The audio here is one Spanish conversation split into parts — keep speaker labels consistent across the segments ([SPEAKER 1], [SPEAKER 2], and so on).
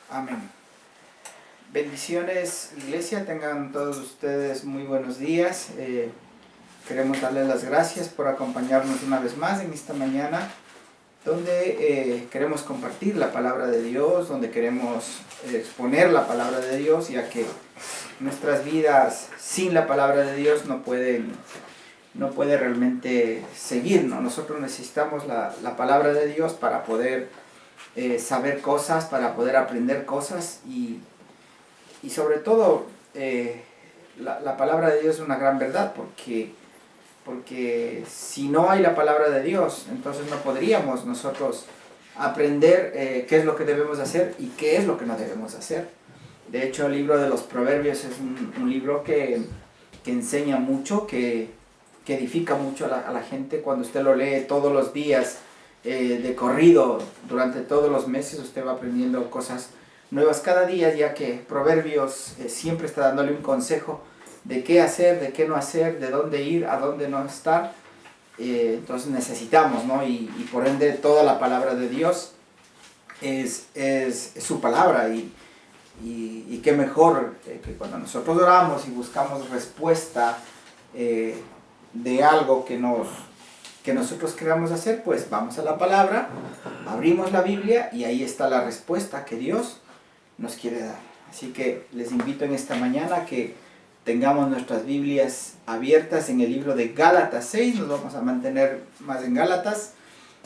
[SPEAKER 1] Amén. Bendiciones, iglesia, tengan todos ustedes muy buenos días. Queremos darles las gracias por acompañarnos una vez más en esta mañana, donde queremos compartir la palabra de Dios, donde queremos exponer la palabra de Dios, ya que nuestras vidas sin la palabra de Dios no puede realmente seguirnos. Nosotros necesitamos la palabra de Dios para poder saber cosas, para poder aprender cosas y sobre todo la palabra de Dios es una gran verdad, porque si no hay la palabra de Dios, entonces no podríamos nosotros aprender qué es lo que debemos hacer y qué es lo que no debemos hacer. De hecho, el libro de los Proverbios es un libro que enseña mucho, que edifica mucho a la gente. Cuando usted lo lee todos los días, de corrido, durante todos los meses, usted va aprendiendo cosas nuevas cada día, ya que Proverbios siempre está dándole un consejo de qué hacer, de qué no hacer, de dónde ir, a dónde no estar. Entonces necesitamos, ¿no? Y por ende toda la palabra de Dios es su palabra, y qué mejor que cuando nosotros oramos y buscamos respuesta de algo que nosotros queramos hacer, pues vamos a la palabra, abrimos la Biblia y ahí está la respuesta que Dios nos quiere dar. Así que les invito en esta mañana a que tengamos nuestras Biblias abiertas en el libro de Gálatas 6, nos vamos a mantener más en Gálatas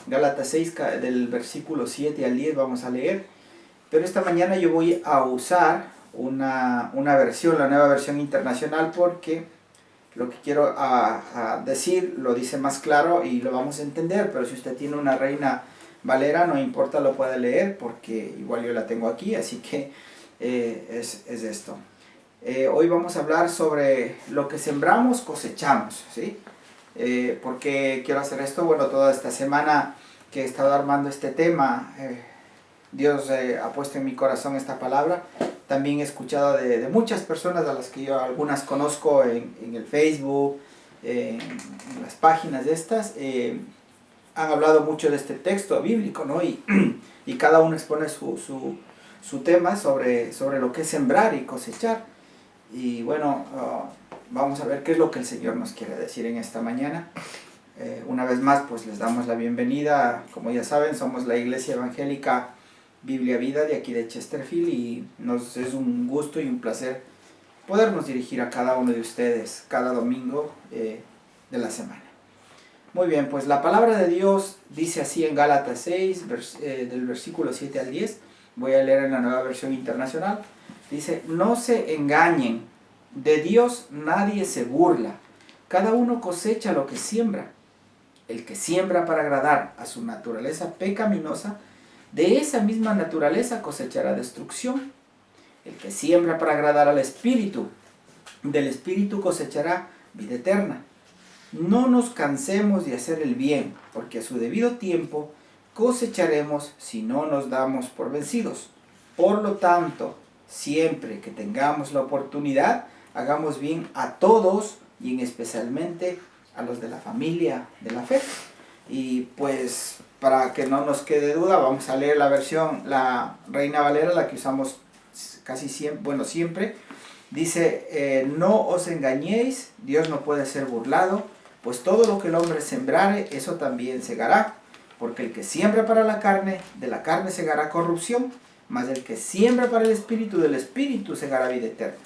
[SPEAKER 1] 6, del versículo 7 al 10 vamos a leer, pero esta mañana yo voy a usar una versión, la Nueva Versión Internacional, porque lo que quiero decir lo dice más claro y lo vamos a entender, pero si usted tiene una Reina Valera, no importa, lo puede leer, porque igual yo la tengo aquí, así que es esto. Hoy vamos a hablar sobre lo que sembramos, cosechamos, ¿sí? ¿Por qué quiero hacer esto? Bueno, toda esta semana que he estado armando este tema, Dios ha puesto en mi corazón esta palabra. También he escuchado de muchas personas, a las que yo algunas conozco en el Facebook, en las páginas de estas, han hablado mucho de este texto bíblico, ¿no? Y cada uno expone su tema sobre lo que es sembrar y cosechar. Y bueno, vamos a ver qué es lo que el Señor nos quiere decir en esta mañana. Una vez más, pues les damos la bienvenida. Como ya saben, somos la Iglesia Evangélica Biblia Vida de aquí de Chesterfield, y nos es un gusto y un placer podernos dirigir a cada uno de ustedes cada domingo de la semana. Muy bien, pues la palabra de Dios dice así en Gálatas 6, del versículo 7 al 10. Voy a leer en la Nueva Versión Internacional. Dice: no se engañen, de Dios nadie se burla, cada uno cosecha lo que siembra. El que siembra para agradar a su naturaleza pecaminosa, de esa misma naturaleza cosechará destrucción. El que siembra para agradar al Espíritu, del Espíritu cosechará vida eterna. No nos cansemos de hacer el bien, porque a su debido tiempo cosecharemos si no nos damos por vencidos. Por lo tanto, siempre que tengamos la oportunidad, hagamos bien a todos, y en especialmente a los de la familia de la fe. Y pues, para que no nos quede duda, vamos a leer la versión, la Reina Valera, la que usamos casi siempre, bueno, siempre. Dice: no os engañéis, Dios no puede ser burlado, pues todo lo que el hombre sembrare, eso también segará. Porque el que siembra para la carne, de la carne segará corrupción, mas el que siembra para el Espíritu, del Espíritu segará vida eterna.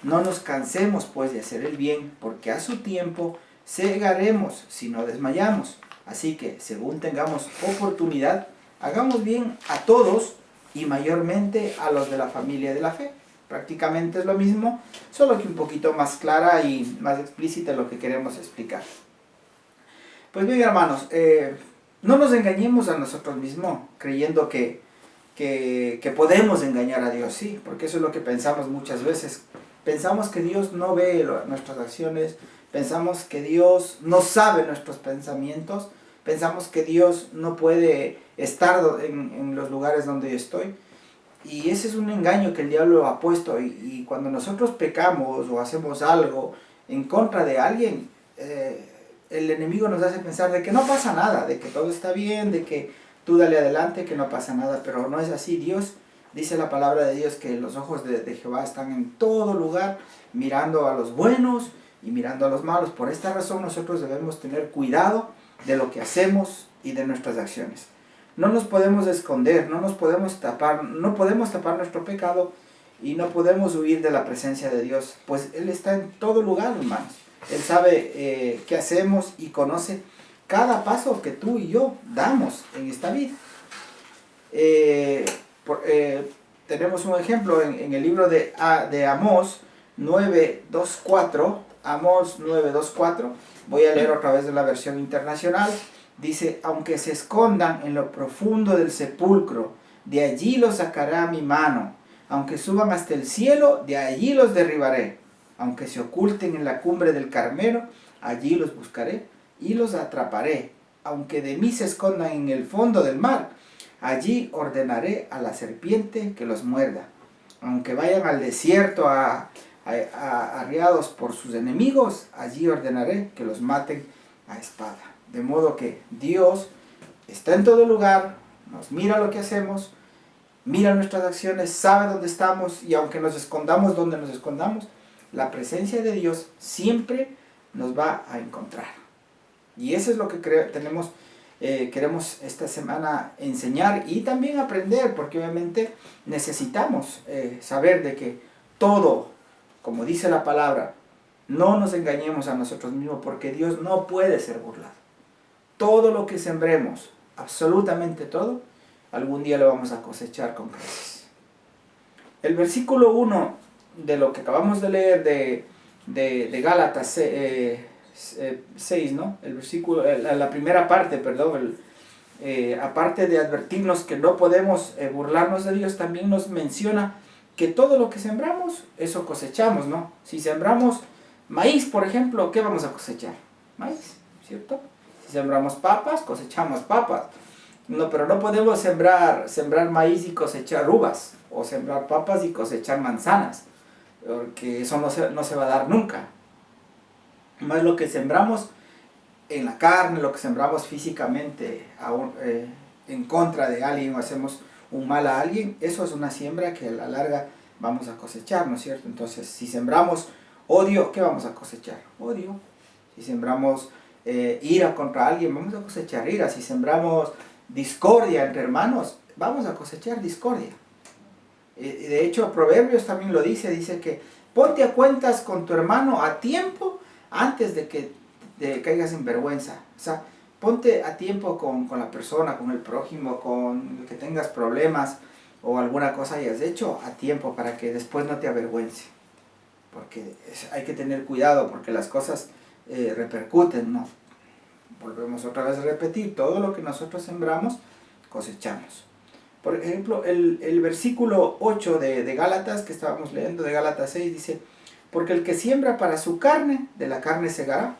[SPEAKER 1] No nos cansemos pues de hacer el bien, porque a su tiempo segaremos si no desmayamos. Así que, según tengamos oportunidad, hagamos bien a todos, y mayormente a los de la familia de la fe. Prácticamente es lo mismo, solo que un poquito más clara y más explícita lo que queremos explicar. Pues bien, hermanos, no nos engañemos a nosotros mismos, creyendo que podemos engañar a Dios, sí, porque eso es lo que pensamos muchas veces. Pensamos que Dios no ve nuestras acciones, pensamos que Dios no sabe nuestros pensamientos, pensamos que Dios no puede estar en los lugares donde yo estoy. Y ese es un engaño que el diablo ha puesto, y cuando nosotros pecamos o hacemos algo en contra de alguien, el enemigo nos hace pensar de que no pasa nada, de que todo está bien, de que tú dale adelante, que no pasa nada, pero no es así. Dios Dice la palabra de Dios que los ojos de Jehová están en todo lugar, mirando a los buenos y mirando a los malos. Por esta razón nosotros debemos tener cuidado de lo que hacemos y de nuestras acciones. No nos podemos esconder, no podemos tapar nuestro pecado y no podemos huir de la presencia de Dios, pues Él está en todo lugar, hermanos. Él sabe qué hacemos y conoce cada paso que tú y yo damos en esta vida. Tenemos un ejemplo en el libro de Amós 9:2-4. Amós 9:2-4. Voy a leer otra vez de la versión internacional. Dice: aunque se escondan en lo profundo del sepulcro, de allí los sacará mi mano. Aunque suban hasta el cielo, de allí los derribaré. Aunque se oculten en la cumbre del Carmelo, allí los buscaré y los atraparé. Aunque de mí se escondan en el fondo del mar, allí ordenaré a la serpiente que los muerda. Aunque vayan al desierto arriados por sus enemigos, allí ordenaré que los maten a espada. De modo que Dios está en todo lugar, nos mira lo que hacemos, mira nuestras acciones, sabe dónde estamos, y aunque nos escondamos donde nos escondamos, la presencia de Dios siempre nos va a encontrar. Y eso es lo que queremos esta semana enseñar y también aprender, porque obviamente necesitamos saber de que todo, como dice la palabra, no nos engañemos a nosotros mismos, porque Dios no puede ser burlado. Todo lo que sembremos, absolutamente todo, algún día lo vamos a cosechar con creces. El versículo 1 de lo que acabamos de leer de Gálatas 6, ¿no? El versículo, la primera parte, perdón, aparte de advertirnos que no podemos burlarnos de Dios, también nos menciona que todo lo que sembramos, eso cosechamos, ¿no? Si sembramos maíz, por ejemplo, ¿qué vamos a cosechar? Maíz, ¿cierto? Si sembramos papas, cosechamos papas. No, pero no podemos sembrar maíz y cosechar uvas, o sembrar papas y cosechar manzanas, porque eso no se va a dar nunca. Más lo que sembramos en la carne, lo que sembramos físicamente en contra de alguien, o hacemos un mal a alguien, eso es una siembra que a la larga vamos a cosechar, ¿no es cierto? Entonces, si sembramos odio, ¿qué vamos a cosechar? Odio. Si sembramos ira contra alguien, vamos a cosechar ira. Si sembramos discordia entre hermanos, vamos a cosechar discordia. De hecho, Proverbios también lo dice que ponte a cuentas con tu hermano a tiempo antes de que te caigas en vergüenza. O sea, ponte a tiempo con la persona, con el prójimo, con el que tengas problemas o alguna cosa hayas hecho a tiempo, para que después no te avergüence. Porque hay que tener cuidado, porque las cosas repercuten, ¿no? Volvemos otra vez a repetir, todo lo que nosotros sembramos, cosechamos. Por ejemplo, el versículo 8 de Gálatas, que estábamos leyendo, de Gálatas 6, dice: porque el que siembra para su carne, de la carne segará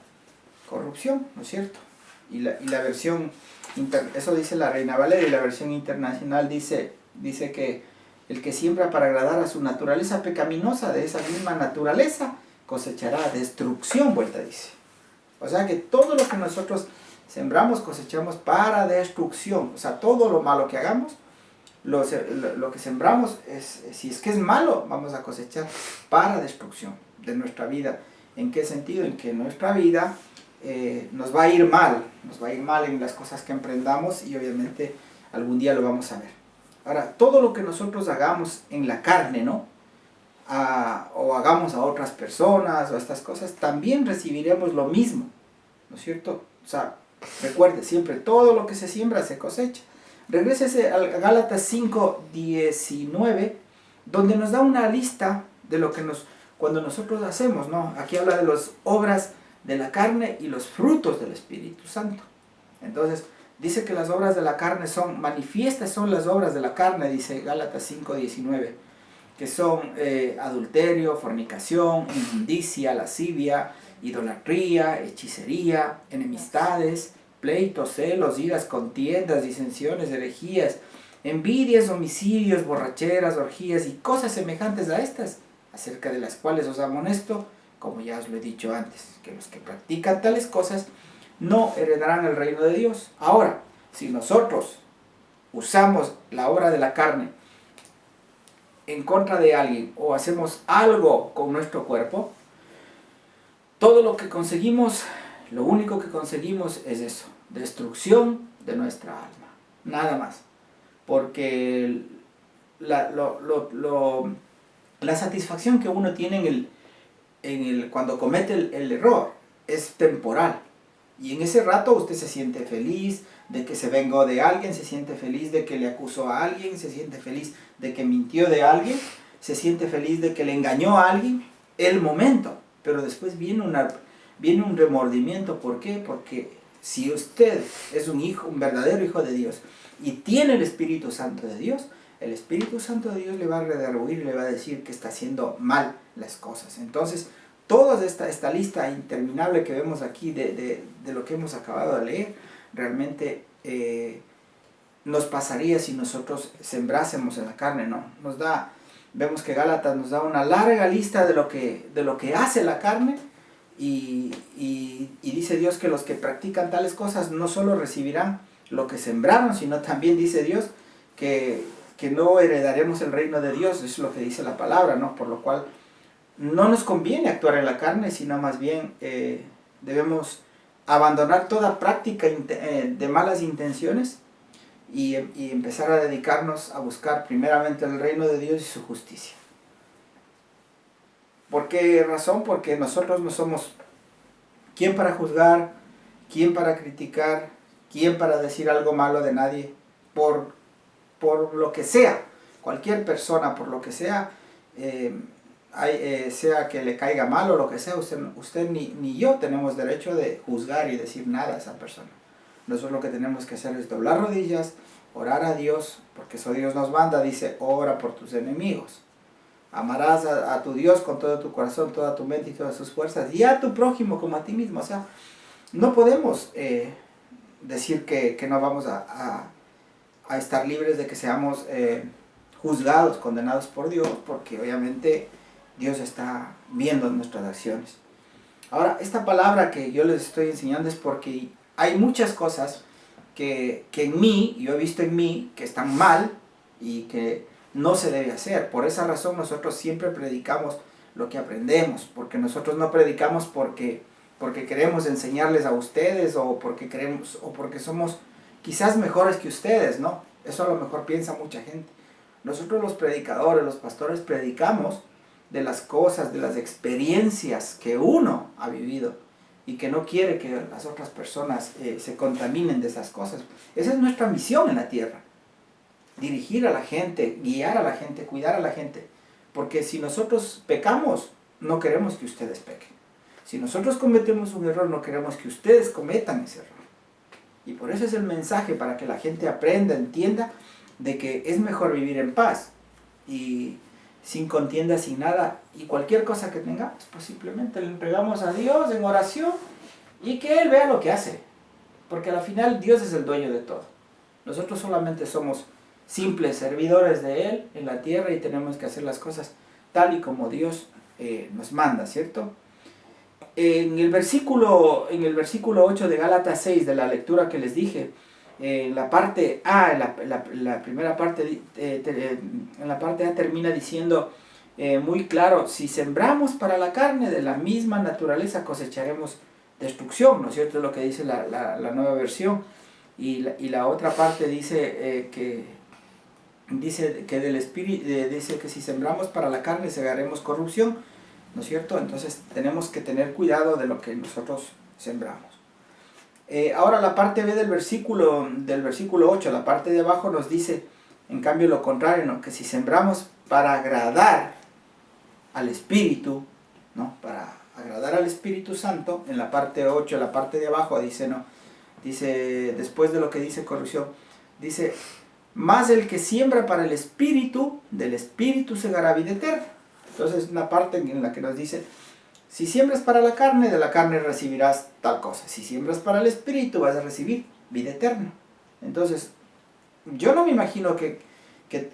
[SPEAKER 1] corrupción, ¿no es cierto? Y la versión, eso dice la Reina Valera, y la versión internacional dice que el que siembra para agradar a su naturaleza pecaminosa, de esa misma naturaleza cosechará destrucción, vuelta dice. O sea que todo lo que nosotros sembramos, cosechamos para destrucción. O sea, todo lo malo que hagamos, lo que sembramos, si es que es malo, vamos a cosechar para destrucción de nuestra vida. ¿En qué sentido? En que nuestra vida nos va a ir mal en las cosas que emprendamos, y obviamente algún día lo vamos a ver. Ahora, todo lo que nosotros hagamos en la carne, ¿no? O hagamos a otras personas o estas cosas, también recibiremos lo mismo, ¿no es cierto? O sea, recuerde siempre, todo lo que se siembra se cosecha. Regrésese a Gálatas 5:19, donde nos da una lista de lo que cuando nosotros hacemos, ¿no? Aquí habla de las obras de la carne y los frutos del Espíritu Santo. Entonces, dice que las obras de la carne manifiestas son las obras de la carne, dice Gálatas 5:19, que son adulterio, fornicación, inmundicia, lascivia, idolatría, hechicería, enemistades, pleitos, celos, iras, contiendas, disensiones, herejías, envidias, homicidios, borracheras, orgías y cosas semejantes a estas, acerca de las cuales os amonesto, como ya os lo he dicho antes, que los que practican tales cosas no heredarán el reino de Dios. Ahora, si nosotros usamos la obra de la carne en contra de alguien o hacemos algo con nuestro cuerpo, todo lo que conseguimos, lo único que conseguimos es eso, destrucción de nuestra alma, nada más. Porque la satisfacción que uno tiene cuando comete el error es temporal. Y en ese rato usted se siente feliz de que se vengó de alguien, se siente feliz de que le acusó a alguien, se siente feliz de que mintió de alguien, se siente feliz de que le engañó a alguien, el momento. Pero después viene un remordimiento. ¿Por qué? Porque si usted es un verdadero hijo de Dios y tiene el Espíritu Santo de Dios, el Espíritu Santo de Dios le va a redarguir y le va a decir que está haciendo mal las cosas. Entonces, toda esta lista interminable que vemos aquí de lo que hemos acabado de leer, realmente nos pasaría si nosotros sembrásemos en la carne, ¿no? Vemos que Gálatas nos da una larga lista de lo que hace la carne, y dice Dios que los que practican tales cosas no solo recibirán lo que sembraron, sino también dice Dios que no heredaremos el reino de Dios. Eso es lo que dice la palabra, ¿no? Por lo cual no nos conviene actuar en la carne, sino más bien debemos abandonar toda práctica de malas intenciones y empezar a dedicarnos a buscar primeramente el reino de Dios y su justicia. ¿Por qué razón? Porque nosotros no somos quién para juzgar, quién para criticar, quién para decir algo malo de nadie, por lo que sea, cualquier persona, por lo que sea, sea que le caiga mal o lo que sea, usted ni yo tenemos derecho de juzgar y decir nada a esa persona. Nosotros lo que tenemos que hacer es doblar rodillas, orar a Dios, porque eso Dios nos manda, dice, ora por tus enemigos. Amarás a tu Dios con todo tu corazón, toda tu mente y todas sus fuerzas, y a tu prójimo como a ti mismo. O sea, no podemos decir que no vamos a estar libres de que seamos juzgados, condenados por Dios, porque obviamente Dios está viendo nuestras acciones. Ahora, esta palabra que yo les estoy enseñando es porque hay muchas cosas que en mí, yo he visto en mí, que están mal y que no se debe hacer. Por esa razón nosotros siempre predicamos lo que aprendemos, porque nosotros no predicamos porque queremos enseñarles a ustedes o porque somos quizás mejores que ustedes, ¿no? Eso a lo mejor piensa mucha gente. Nosotros los predicadores, los pastores, predicamos de las cosas, de las experiencias que uno ha vivido y que no quiere que las otras personas se contaminen de esas cosas. Esa es nuestra misión en la tierra. Dirigir a la gente, guiar a la gente, cuidar a la gente. Porque si nosotros pecamos, no queremos que ustedes pequen. Si nosotros cometemos un error, no queremos que ustedes cometan ese error. Y por eso es el mensaje, para que la gente aprenda, entienda de que es mejor vivir en paz y sin contienda, sin nada, y cualquier cosa que tengamos, pues simplemente le entregamos a Dios en oración y que Él vea lo que hace, porque al final Dios es el dueño de todo. Nosotros solamente somos simples servidores de Él en la tierra y tenemos que hacer las cosas tal y como Dios nos manda, ¿cierto? En el versículo 8 de Gálatas 6, de la lectura que les dije, en la parte A, la primera parte, en la parte A termina diciendo muy claro: si sembramos para la carne, de la misma naturaleza cosecharemos destrucción, ¿no es cierto? Es lo que dice la nueva versión. Y la otra parte dice que del espíritu, dice que si sembramos para la carne segaremos corrupción, ¿no es cierto? Entonces tenemos que tener cuidado de lo que nosotros sembramos. Ahora la parte B del versículo 8, la parte de abajo nos dice, en cambio, lo contrario, ¿no? Que si sembramos para agradar al Espíritu, ¿no? Para agradar al Espíritu Santo, en la parte 8, la parte de abajo dice, ¿no? Dice, después de lo que dice corrupción, dice, más el que siembra para el Espíritu, del Espíritu segará vida eterna. Entonces, una parte en la que nos dice, si siembras para la carne, de la carne recibirás tal cosa. Si siembras para el Espíritu, vas a recibir vida eterna. Entonces, yo no me imagino que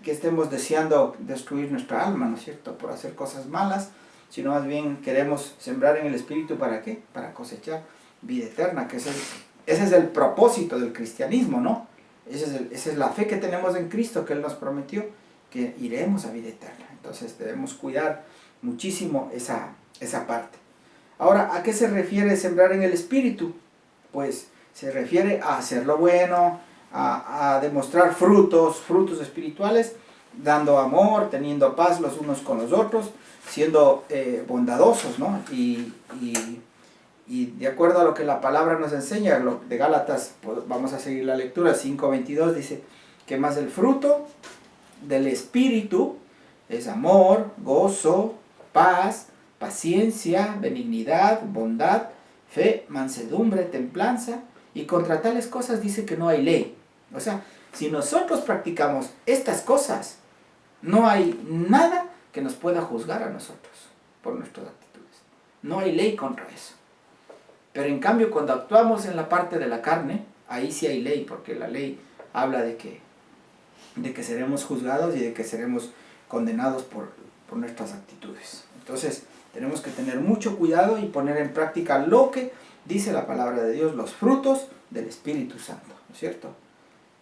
[SPEAKER 1] estemos deseando destruir nuestra alma, ¿no es cierto?, por hacer cosas malas, sino más bien queremos sembrar en el Espíritu, ¿para qué? Para cosechar vida eterna, que ese es el propósito del cristianismo, ¿no? Esa es la fe que tenemos en Cristo, que Él nos prometió, que iremos a vida eterna. Entonces debemos cuidar muchísimo esa parte. Ahora, ¿a qué se refiere sembrar en el Espíritu? Pues se refiere a hacer lo bueno, a demostrar frutos espirituales, dando amor, teniendo paz los unos con los otros, siendo bondadosos, ¿no? Y de acuerdo a lo que la palabra nos enseña, lo de Gálatas, pues vamos a seguir la lectura, 5:22 dice que más el fruto del Espíritu es amor, gozo, paz, paciencia, benignidad, bondad, fe, mansedumbre, templanza, y contra tales cosas dice que no hay ley. O sea, si nosotros practicamos estas cosas, no hay nada que nos pueda juzgar a nosotros por nuestras actitudes. No hay ley contra eso. Pero en cambio, cuando actuamos en la parte de la carne, ahí sí hay ley, porque la ley habla de que seremos juzgados y de que seremos condenados por nuestras actitudes. Entonces, tenemos que tener mucho cuidado y poner en práctica lo que dice la palabra de Dios, los frutos del Espíritu Santo, ¿no es cierto?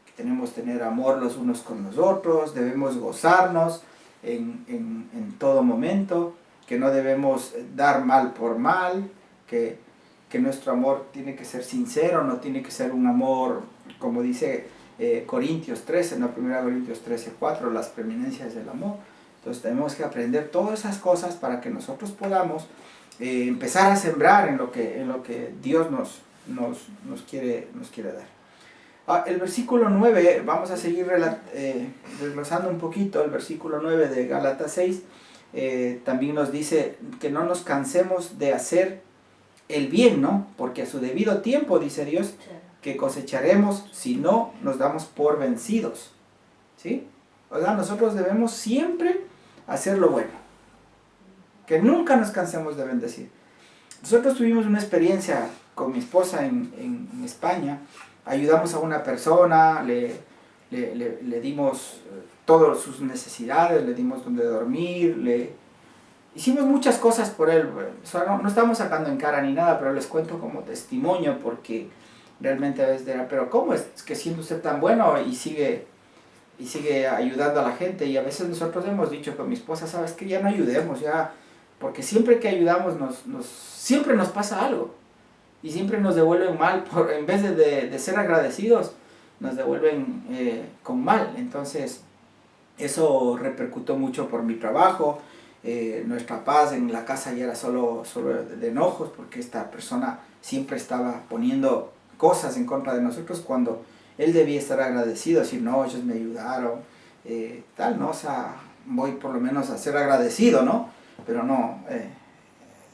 [SPEAKER 1] Que tenemos que tener amor los unos con los otros, debemos gozarnos en todo momento, que no debemos dar mal por mal, que nuestro amor tiene que ser sincero, no tiene que ser un amor, como dice Corintios 13, no 1 Corintios 13:4, las preeminencias del amor. Entonces tenemos que aprender todas esas cosas para que nosotros podamos empezar a sembrar en lo que Dios nos quiere dar. El versículo 9, vamos a seguir desglosando un poquito, el versículo 9 de Gálatas 6, también nos dice que no nos cansemos de hacer el bien, ¿no? Porque a su debido tiempo, dice Dios, que cosecharemos si no nos damos por vencidos, ¿sí? O sea, nosotros debemos siempre hacer lo bueno, que nunca nos cansemos de bendecir. Nosotros tuvimos una experiencia con mi esposa en España, ayudamos a una persona, le dimos todas sus necesidades, le dimos donde dormir, hicimos muchas cosas por él. O sea, no estamos sacando en cara ni nada, pero les cuento como testimonio, porque realmente a veces dirán, pero ¿cómo es que siendo usted tan bueno y sigue ayudando a la gente? Y a veces nosotros hemos dicho con mi esposa, sabes que ya no ayudemos, ya, porque siempre que ayudamos siempre nos pasa algo, y siempre nos devuelven mal, en vez de ser agradecidos, nos devuelven con mal. Entonces eso repercutió mucho por mi trabajo. Nuestra paz en la casa ya era solo de enojos, porque esta persona siempre estaba poniendo cosas en contra de nosotros cuando él debía estar agradecido, decir, no, ellos me ayudaron, tal, ¿no? O sea, voy por lo menos a ser agradecido, ¿no? Pero no,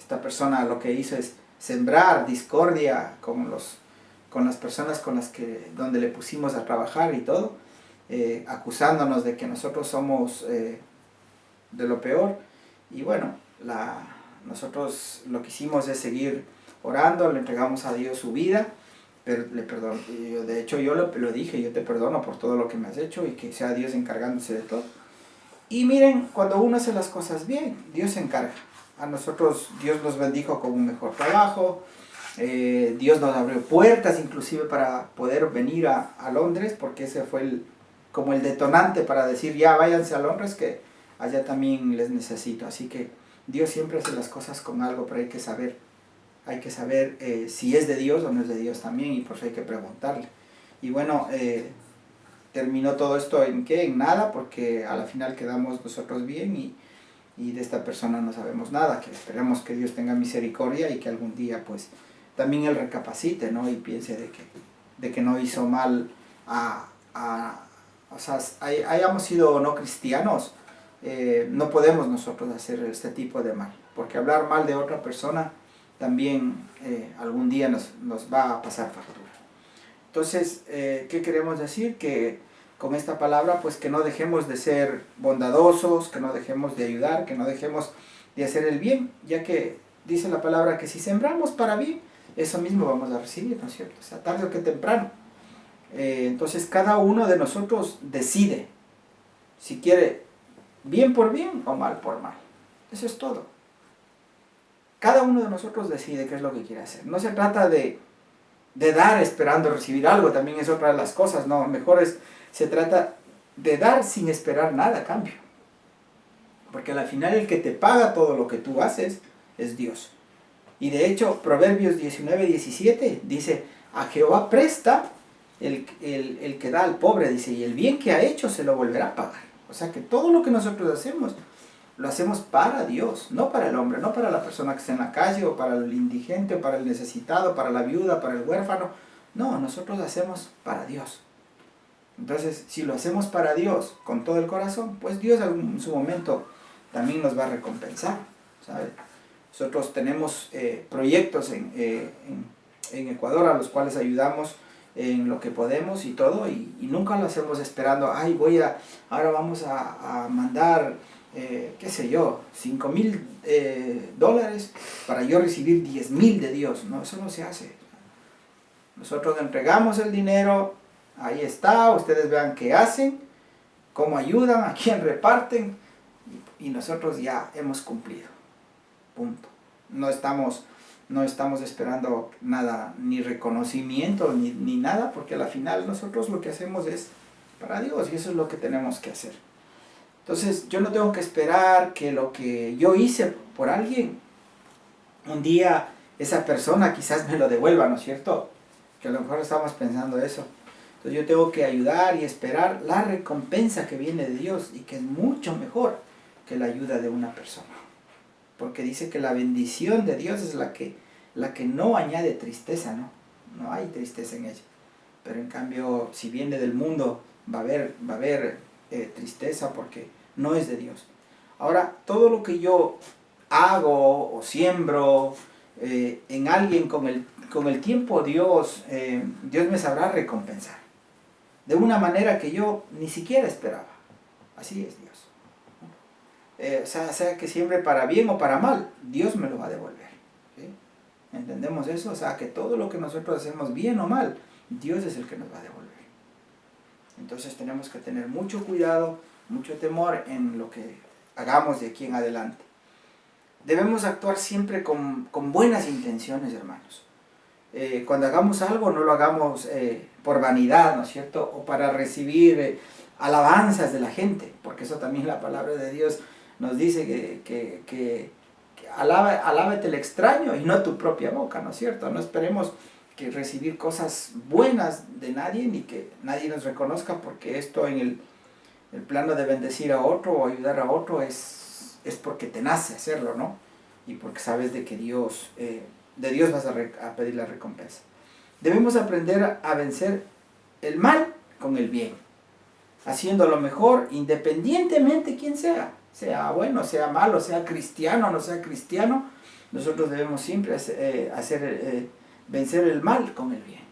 [SPEAKER 1] esta persona lo que hizo es sembrar discordia con las personas donde le pusimos a trabajar y todo, acusándonos de que nosotros somos de lo peor. Y bueno, nosotros lo que hicimos es seguir orando, le entregamos a Dios su vida, pero le perdono. De hecho yo lo dije, yo te perdono por todo lo que me has hecho y que sea Dios encargándose de todo. Y miren, cuando uno hace las cosas bien, Dios se encarga. A nosotros Dios nos bendijo con un mejor trabajo, Dios nos abrió puertas inclusive para poder venir a Londres, porque ese fue como el detonante para decir, ya váyanse a Londres, que allá también les necesito. Así que Dios siempre hace las cosas con algo, pero hay que saber si es de Dios o no es de Dios también, y por eso hay que preguntarle. Y bueno, terminó todo esto ¿en qué? En nada, porque a la final quedamos nosotros bien, y de esta persona no sabemos nada, que esperemos que Dios tenga misericordia y que algún día pues también él recapacite, ¿no? Y piense de que no hizo mal o sea, hayamos sido o no cristianos, no podemos nosotros hacer este tipo de mal, porque hablar mal de otra persona también algún día nos va a pasar factura. Entonces, ¿qué queremos decir? Que con esta palabra, pues que no dejemos de ser bondadosos, que no dejemos de ayudar, que no dejemos de hacer el bien, ya que dice la palabra que si sembramos para bien, eso mismo vamos a recibir, ¿no es cierto? O sea, tarde o que temprano. Entonces, cada uno de nosotros decide si quiere bien por bien o mal por mal. Eso es todo. Cada uno de nosotros decide qué es lo que quiere hacer. No se trata de dar esperando recibir algo, también es otra de las cosas, no, mejor se trata de dar sin esperar nada a cambio. Porque al final el que te paga todo lo que tú haces es Dios. Y de hecho, Proverbios 19:17 dice, a Jehová presta el que da al pobre, dice, y el bien que ha hecho se lo volverá a pagar. O sea que todo lo que nosotros hacemos, lo hacemos para Dios, no para el hombre, no para la persona que está en la calle, o para el indigente, o para el necesitado, para la viuda, para el huérfano. No, nosotros lo hacemos para Dios. Entonces, si lo hacemos para Dios con todo el corazón, pues Dios en su momento también nos va a recompensar, ¿sabes? Nosotros tenemos proyectos en Ecuador a los cuales ayudamos en lo que podemos y todo, y nunca lo hacemos esperando, ay, ahora vamos a mandar, qué sé yo, $5,000 para yo recibir 10,000 de Dios. No, eso no se hace. Nosotros entregamos el dinero, ahí está, ustedes vean qué hacen, cómo ayudan, a quién reparten, y nosotros ya hemos cumplido. Punto. No estamos esperando nada, ni reconocimiento, ni nada, porque al final nosotros lo que hacemos es para Dios, y eso es lo que tenemos que hacer. Entonces, yo no tengo que esperar que lo que yo hice por alguien, un día esa persona quizás me lo devuelva, ¿no es cierto? Que a lo mejor estamos pensando eso. Entonces yo tengo que ayudar y esperar la recompensa que viene de Dios, y que es mucho mejor que la ayuda de una persona. Porque dice que la bendición de Dios es la que no añade tristeza, ¿no? No hay tristeza en ella. Pero en cambio, si viene del mundo, va a haber tristeza, porque no es de Dios. Ahora, todo lo que yo hago o siembro en alguien, con el tiempo Dios me sabrá recompensar. De una manera que yo ni siquiera esperaba. Así es Dios. Sea que siembre para bien o para mal, Dios me lo va a devolver. ¿Sí? ¿Entendemos eso? O sea, que todo lo que nosotros hacemos, bien o mal, Dios es el que nos va a devolver. Entonces tenemos que tener mucho cuidado, mucho temor en lo que hagamos de aquí en adelante. Debemos actuar siempre con buenas intenciones, hermanos. Cuando hagamos algo, no lo hagamos por vanidad, ¿no es cierto? O para recibir alabanzas de la gente, porque eso también la palabra de Dios nos dice que alábate el extraño y no tu propia boca, ¿no es cierto? No esperemos que recibir cosas buenas de nadie, ni que nadie nos reconozca, porque esto en el plano de bendecir a otro o ayudar a otro es porque te nace hacerlo, ¿no? Y porque sabes de que de Dios vas a pedir la recompensa. Debemos aprender a vencer el mal con el bien, haciendo lo mejor independientemente quién sea bueno, sea malo, sea cristiano, no sea cristiano. Nosotros debemos siempre vencer el mal con el bien.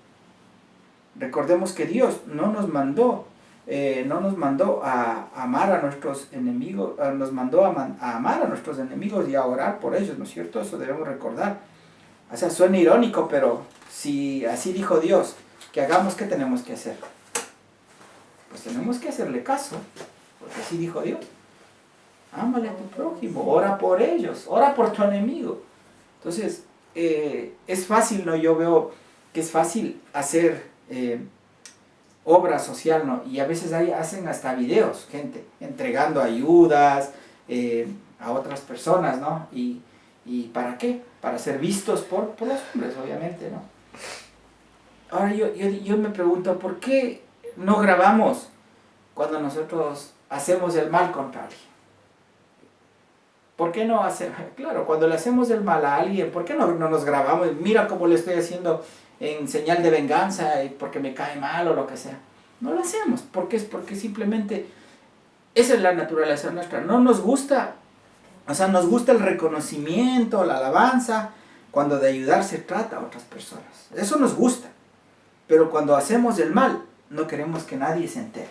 [SPEAKER 1] Recordemos que Dios no nos mandó a amar a nuestros enemigos, nos mandó a amar a nuestros enemigos y a orar por ellos, ¿no es cierto? Eso debemos recordar. O sea, suena irónico, pero si así dijo Dios, que hagamos, ¿qué tenemos que hacer? Pues tenemos que hacerle caso, porque así dijo Dios. Ámale a tu prójimo, ora por ellos, ora por tu enemigo. Entonces, es fácil, ¿no? Yo veo que es fácil hacer obra social, ¿no? Y a veces hacen hasta videos, gente, entregando ayudas a otras personas, ¿no? ¿Y para qué? Para ser vistos por los hombres, obviamente, ¿no? Ahora yo me pregunto, ¿por qué no grabamos cuando nosotros hacemos el mal contra alguien? ¿Por qué no hacer? Claro, cuando le hacemos el mal a alguien, ¿por qué no nos grabamos? Mira cómo le estoy haciendo en señal de venganza, porque me cae mal o lo que sea. No lo hacemos. ¿Por qué? Porque simplemente esa es la naturaleza nuestra. No nos gusta, o sea, nos gusta el reconocimiento, la alabanza, cuando de ayudar se trata a otras personas. Eso nos gusta. Pero cuando hacemos el mal, no queremos que nadie se entere.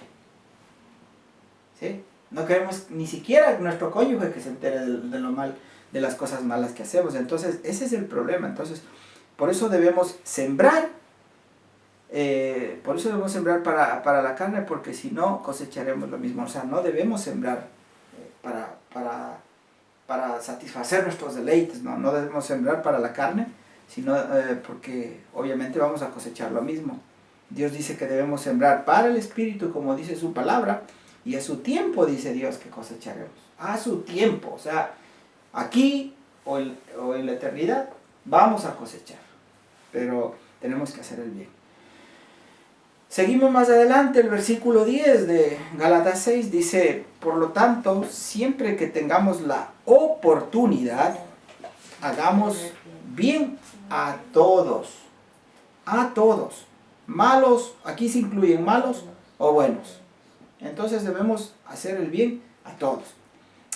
[SPEAKER 1] ¿Sí? No queremos ni siquiera nuestro cónyuge que se entere de lo mal, de las cosas malas que hacemos. Entonces, ese es el problema. Entonces, por eso debemos sembrar. Para la carne, porque si no cosecharemos lo mismo. O sea, no debemos sembrar para satisfacer nuestros deleites, ¿no? No debemos sembrar para la carne, sino porque obviamente vamos a cosechar lo mismo. Dios dice que debemos sembrar para el Espíritu, como dice su palabra, y a su tiempo dice Dios que cosecharemos. A su tiempo, o sea, aquí o en la eternidad vamos a cosechar, pero tenemos que hacer el bien. Seguimos más adelante, el versículo 10 de Gálatas 6 dice, por lo tanto, siempre que tengamos la oportunidad, hagamos bien a todos, malos, aquí se incluyen malos o buenos. Entonces debemos hacer el bien a todos.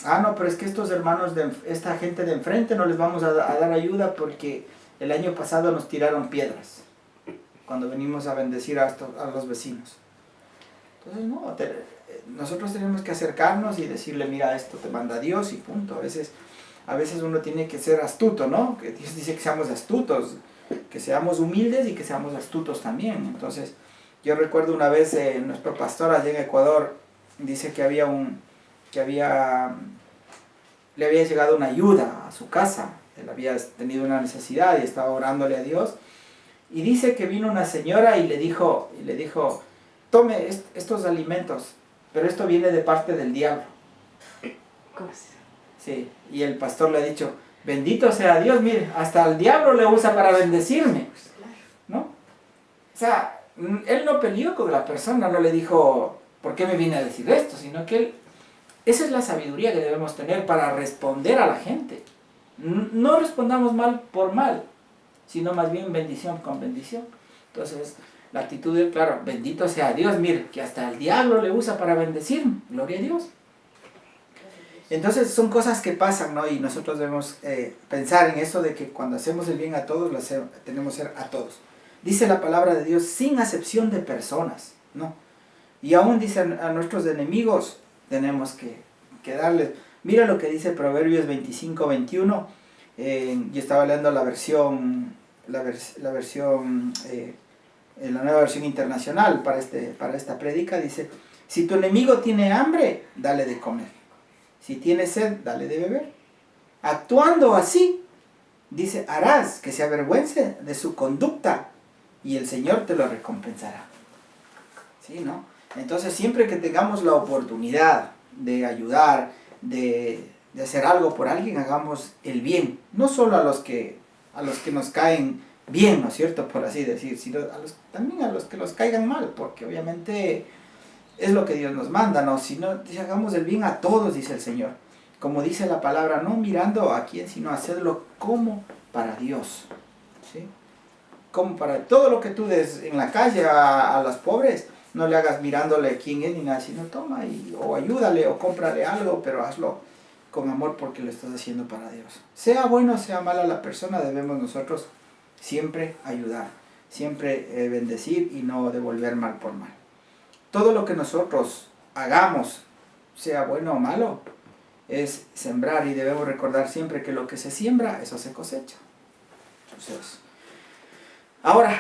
[SPEAKER 1] No, pero es que estos hermanos, esta gente de enfrente no les vamos a dar ayuda porque el año pasado nos tiraron piedras cuando venimos a bendecir a los vecinos. Entonces no, nosotros tenemos que acercarnos y decirle, mira, esto te manda Dios y punto. A veces uno tiene que ser astuto, ¿no? Que Dios dice que seamos astutos, que seamos humildes y que seamos astutos también. Entonces, yo recuerdo una vez nuestro pastor allá en Ecuador, dice que le había llegado una ayuda a su casa. Él había tenido una necesidad y estaba orándole a Dios. Y dice que vino una señora y le dijo, tome estos alimentos, pero esto viene de parte del diablo. Sí, y el pastor le ha dicho, bendito sea Dios, mire, hasta el diablo le usa para bendecirme, ¿no? O sea, él no peleó con la persona, no le dijo, ¿por qué me viene a decir esto? Sino que esa es la sabiduría que debemos tener para responder a la gente. No respondamos mal por mal, sino más bien bendición con bendición. Entonces, la actitud es, claro, bendito sea Dios, mire, que hasta el diablo le usa para bendecirme, gloria a Dios. Entonces son cosas que pasan, ¿no? Y nosotros debemos pensar en eso de que cuando hacemos el bien a todos, tenemos que hacer a todos. Dice la palabra de Dios, sin acepción de personas, ¿no? Y aún dice a nuestros enemigos, tenemos que darles. Mira lo que dice Proverbios 25-21. Yo estaba leyendo la nueva versión internacional para esta prédica. Dice, si tu enemigo tiene hambre, dale de comer. Si tiene sed, dale de beber. Actuando así, dice, harás que se avergüence de su conducta y el Señor te lo recompensará. ¿Sí, no? Entonces, siempre que tengamos la oportunidad de ayudar, de hacer algo por alguien, hagamos el bien. No solo a los que nos caen bien, ¿no es cierto? Por así decir, sino también a los que nos caigan mal, porque obviamente es lo que Dios nos manda, ¿no? Si no, hagamos el bien a todos, dice el Señor. Como dice la palabra, no mirando a quién, sino hacerlo como para Dios. ¿Sí? Como para todo lo que tú des en la calle a los pobres, no le hagas mirándole quién es ni nada, sino toma o ayúdale o cómprale algo, pero hazlo con amor porque lo estás haciendo para Dios. Sea bueno o sea mala la persona, debemos nosotros siempre ayudar, siempre bendecir y no devolver mal por mal. Todo lo que nosotros hagamos, sea bueno o malo, es sembrar, y debemos recordar siempre que lo que se siembra, eso se cosecha. Entonces, ahora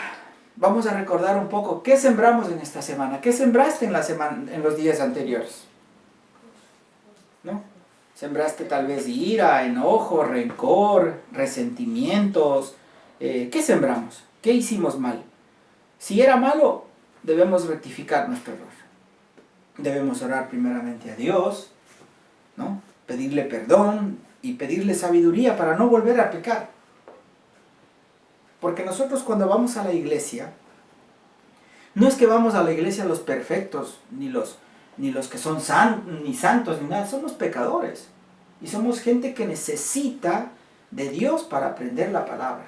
[SPEAKER 1] vamos a recordar un poco qué sembramos en esta semana. ¿Qué sembraste en los días anteriores? ¿No? Sembraste tal vez ira, enojo, rencor, resentimientos. ¿Qué sembramos? ¿Qué hicimos mal? Si era malo, debemos rectificar nuestro error. Debemos orar primeramente a Dios, ¿no? Pedirle perdón y pedirle sabiduría para no volver a pecar. Porque nosotros cuando vamos a la iglesia, no es que vamos a la iglesia los perfectos, ni los que son santos, ni nada, somos pecadores. Y somos gente que necesita de Dios para aprender la palabra.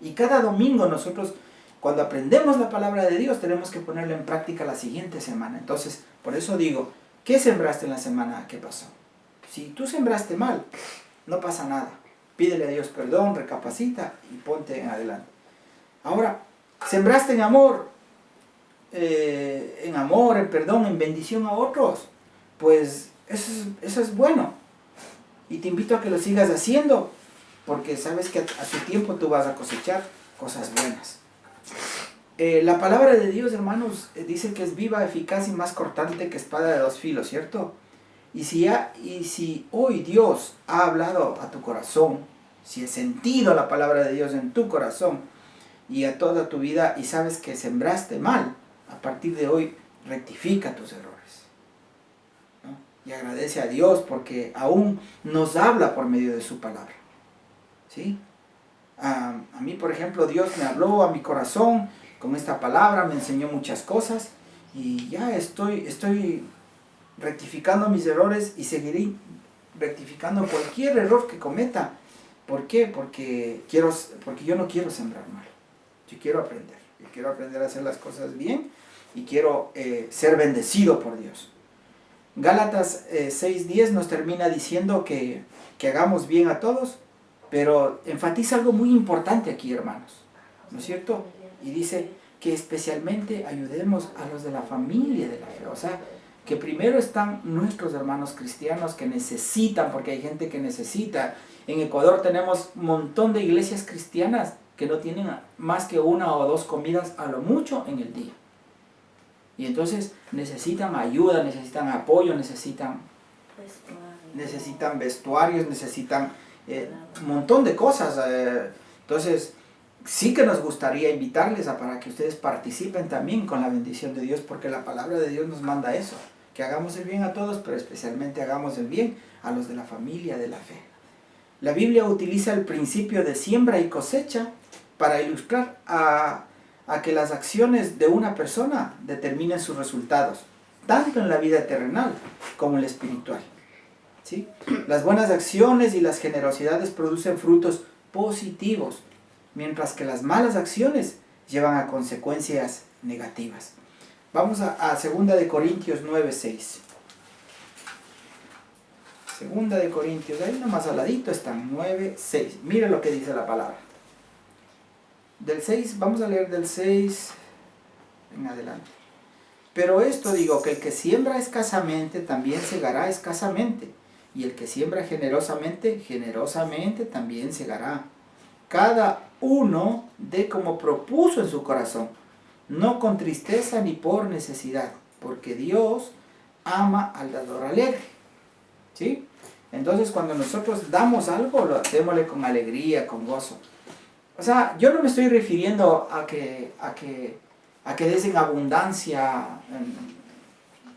[SPEAKER 1] Y cada domingo nosotros, cuando aprendemos la palabra de Dios, tenemos que ponerla en práctica la siguiente semana. Entonces, por eso digo, ¿qué sembraste en la semana que pasó? Si tú sembraste mal, no pasa nada. Pídele a Dios perdón, recapacita y ponte en adelante. Ahora, sembraste en amor, en perdón, en bendición a otros, pues eso es bueno. Y te invito a que lo sigas haciendo, porque sabes que a su tiempo tú vas a cosechar cosas buenas. La palabra de Dios, hermanos, dice que es viva, eficaz y más cortante que espada de dos filos, ¿cierto? Y si hoy Dios ha hablado a tu corazón, si has sentido la palabra de Dios en tu corazón y a toda tu vida y sabes que sembraste mal, a partir de hoy rectifica tus errores. y agradece a Dios porque aún nos habla por medio de su palabra. ¿Sí? A mí, por ejemplo, Dios me habló a mi corazón con esta palabra, me enseñó muchas cosas y ya estoy rectificando mis errores y seguiré rectificando cualquier error que cometa. ¿Por qué? Porque yo no quiero sembrar mal. Yo quiero aprender. Yo quiero aprender a hacer las cosas bien y quiero ser bendecido por Dios. Gálatas 6:10 nos termina diciendo que hagamos bien a todos, pero enfatiza algo muy importante aquí, hermanos, ¿no es cierto? Y dice que especialmente ayudemos a los de la familia de la fe, o sea, que primero están nuestros hermanos cristianos que necesitan, porque hay gente que necesita. En Ecuador tenemos un montón de iglesias cristianas que no tienen más que 1 o 2 comidas a lo mucho en el día. Y entonces necesitan ayuda, necesitan apoyo, necesitan vestuarios, necesitan un montón de cosas. Entonces, sí que nos gustaría invitarles para que ustedes participen también con la bendición de Dios, porque la palabra de Dios nos manda eso, que hagamos el bien a todos, pero especialmente hagamos el bien a los de la familia de la fe. La Biblia utiliza el principio de siembra y cosecha para ilustrar a que las acciones de una persona determinen sus resultados, tanto en la vida terrenal como en la espiritual. ¿Sí? Las buenas acciones y las generosidades producen frutos positivos, mientras que las malas acciones llevan a consecuencias negativas. Vamos a 2 de Corintios 9:6. 2 de Corintios, ahí nomás al ladito están, 9:6. Mira lo que dice la palabra. Del 6, vamos a leer del 6 en adelante. Pero esto digo, que el que siembra escasamente también segará escasamente, y el que siembra generosamente, generosamente también segará. Cada uno dé como propuso en su corazón, no con tristeza ni por necesidad, porque Dios ama al dador alegre. ¿Sí? Entonces cuando nosotros damos algo, démosle con alegría, con gozo. O sea, yo no me estoy refiriendo a que des en abundancia,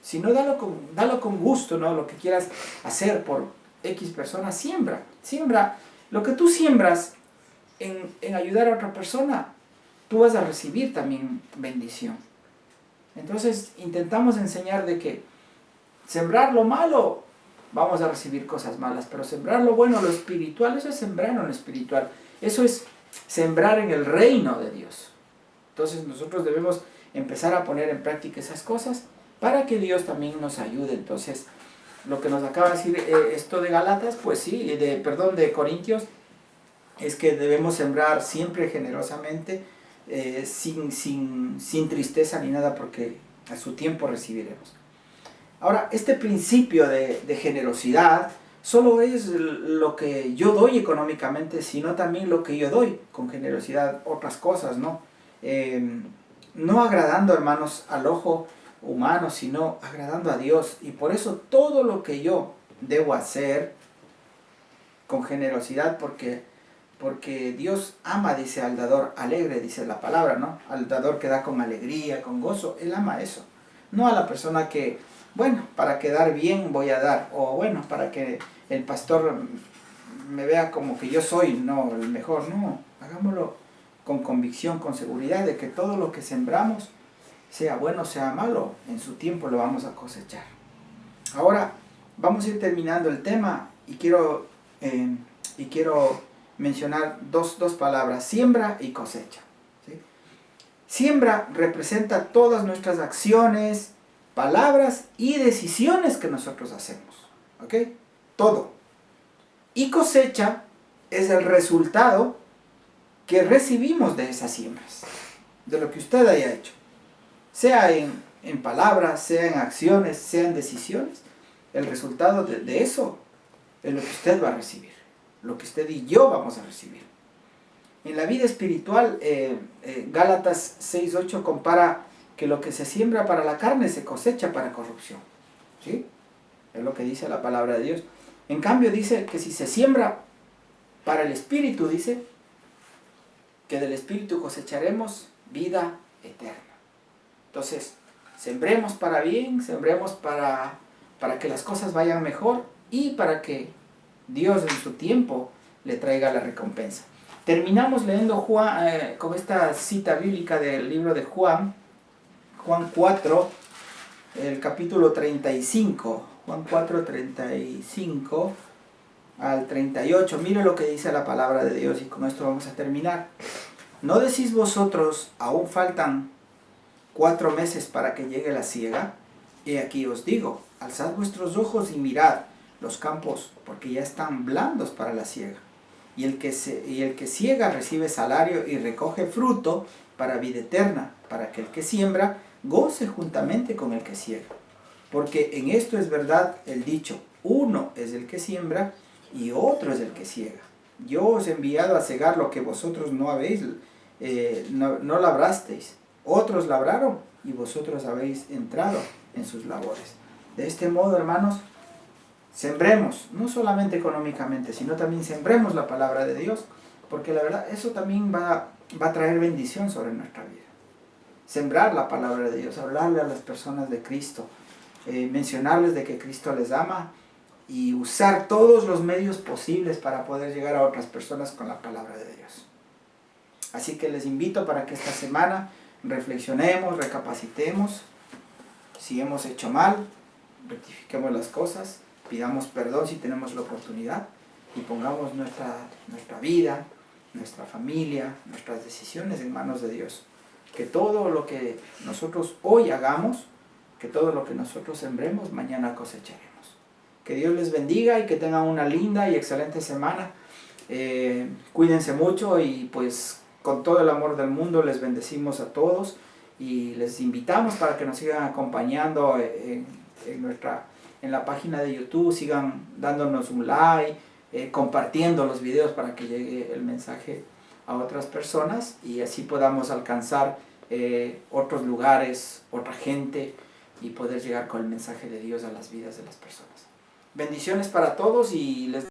[SPEAKER 1] sino dalo con gusto, ¿no? Lo que quieras hacer por X personas, siembra. Lo que tú siembras en ayudar a otra persona, tú vas a recibir también bendición. Entonces intentamos enseñar de que sembrar lo malo, vamos a recibir cosas malas, pero sembrar lo bueno, lo espiritual, eso es sembrar en lo espiritual. Eso es sembrar en el reino de Dios. Entonces nosotros debemos empezar a poner en práctica esas cosas para que Dios también nos ayude. Entonces, lo que nos acaba de decir esto de Gálatas, pues sí, de Corintios, es que debemos sembrar siempre generosamente, sin tristeza ni nada, porque a su tiempo recibiremos. Ahora, este principio de generosidad solo es lo que yo doy económicamente, sino también lo que yo doy con generosidad, otras cosas, ¿no? No agradando, hermanos, al ojo humano, sino agradando a Dios. Y por eso todo lo que yo debo hacer con generosidad, porque Dios ama, dice, al dador alegre, dice la palabra, ¿no? Al dador que da con alegría, con gozo, Él ama eso. No a la persona que, bueno, para quedar bien voy a dar, o bueno, para que el pastor me vea como que yo soy, no, el mejor, no. Hagámoslo con convicción, con seguridad de que todo lo que sembramos, sea bueno, sea malo, en su tiempo lo vamos a cosechar. Ahora, vamos a ir terminando el tema y quiero mencionar dos palabras, siembra y cosecha. ¿Sí? Siembra representa todas nuestras acciones, palabras y decisiones que nosotros hacemos. ¿Ok? Todo. Y cosecha es el resultado que recibimos de esas siembras, de lo que usted haya hecho. Sea en palabras, sea en acciones, sea en decisiones, el resultado de eso es lo que usted va a recibir, lo que usted y yo vamos a recibir. En la vida espiritual, Gálatas 6:8 compara que lo que se siembra para la carne se cosecha para corrupción. ¿Sí? Es lo que dice la palabra de Dios. En cambio dice que si se siembra para el espíritu, dice que del espíritu cosecharemos vida eterna. Entonces, sembremos para bien, sembremos para para que las cosas vayan mejor y para que Dios en su tiempo le traiga la recompensa. Terminamos leyendo Juan, con esta cita bíblica del libro de Juan 4, el capítulo 35, Juan 4, 35 al 38. Mire lo que dice la palabra de Dios y con esto vamos a terminar. ¿No decís vosotros, aún faltan 4 meses para que llegue la siega? Y aquí os digo, alzad vuestros ojos y mirad los campos, porque ya están blandos para la siega. Y el que siega recibe salario y recoge fruto para vida eterna, para que el que siembra goce juntamente con el que siega. Porque en esto es verdad el dicho, uno es el que siembra y otro es el que siega. Yo os he enviado a segar lo que vosotros no habéis, no labrasteis. Otros labraron y vosotros habéis entrado en sus labores. De este modo, hermanos, sembremos, no solamente económicamente, sino también sembremos la palabra de Dios, porque la verdad, eso también va a traer bendición sobre nuestra vida. Sembrar la palabra de Dios, hablarle a las personas de Cristo, mencionarles de que Cristo les ama y usar todos los medios posibles para poder llegar a otras personas con la palabra de Dios. Así que les invito para que esta semana reflexionemos, recapacitemos, si hemos hecho mal, rectifiquemos las cosas, pidamos perdón si tenemos la oportunidad y pongamos nuestra vida, nuestra familia, nuestras decisiones en manos de Dios. Que todo lo que nosotros hoy hagamos, que todo lo que nosotros sembremos, mañana cosecharemos. Que Dios les bendiga y que tengan una linda y excelente semana. Cuídense mucho y pues con todo el amor del mundo les bendecimos a todos y les invitamos para que nos sigan acompañando en la página de YouTube, sigan dándonos un like, compartiendo los videos para que llegue el mensaje a otras personas y así podamos alcanzar otros lugares, otra gente y poder llegar con el mensaje de Dios a las vidas de las personas. Bendiciones para todos y les